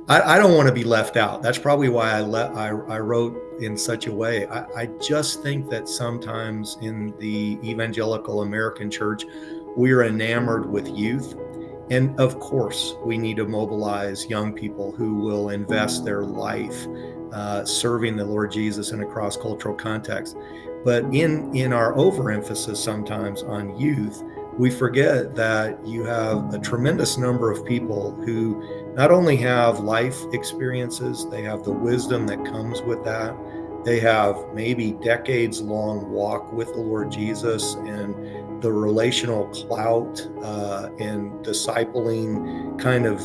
I don't want to be left out. That's probably why I wrote in such a way. I just think that sometimes in the evangelical American church, we're enamored with youth. And of course, we need to mobilize young people who will invest their life serving the Lord Jesus in a cross-cultural context. But in our overemphasis sometimes on youth, we forget that you have a tremendous number of people who not only have life experiences, they have the wisdom that comes with that. They have maybe decades long walk with the Lord Jesus and the relational clout and discipling kind of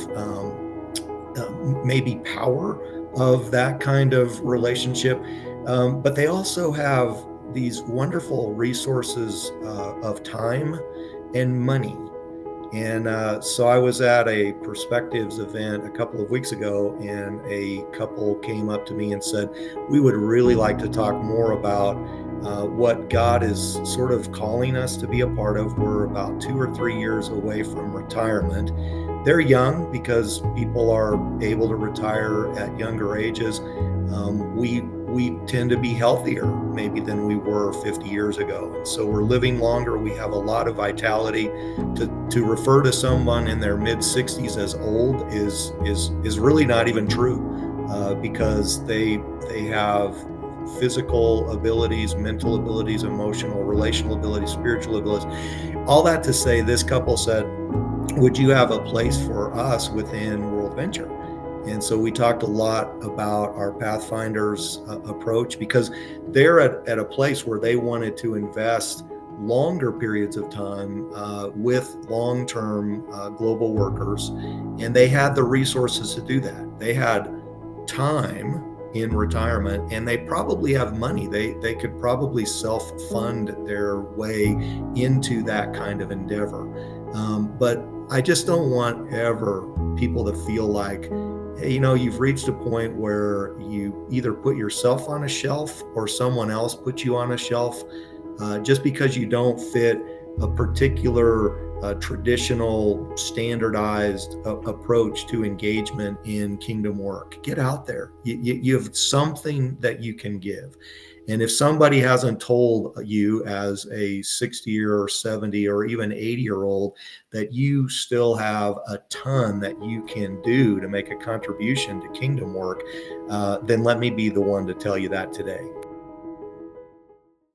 maybe power of that kind of relationship. But they also have these wonderful resources of time and money. And so I was at a Perspectives event a couple of weeks ago, and a couple came up to me and said, we would really like to talk more about what God is sort of calling us to be a part of. We're about 2 or 3 years away from retirement. They're young because people are able to retire at younger ages. We tend to be healthier maybe than we were 50 years ago. And so we're living longer. We have a lot of vitality. To refer to someone in their mid 60s as old is really not even true because they have physical abilities, mental abilities, emotional, relational abilities, spiritual abilities. All that to say, this couple said, would you have a place for us within WorldVenture? And so we talked a lot about our Pathfinders approach, because they're at a place where they wanted to invest longer periods of time with long-term global workers, and they had the resources to do that. They had time in retirement, and they probably have money. They could probably self-fund their way into that kind of endeavor. But I just don't want ever people to feel like, hey, you've reached a point where you either put yourself on a shelf or someone else puts you on a shelf just because you don't fit a particular traditional standardized approach to engagement in kingdom work. Get out there. You have something that you can give. And if somebody hasn't told you as a 60 or 70 or even 80-year-old that you still have a ton that you can do to make a contribution to kingdom work, then let me be the one to tell you that today.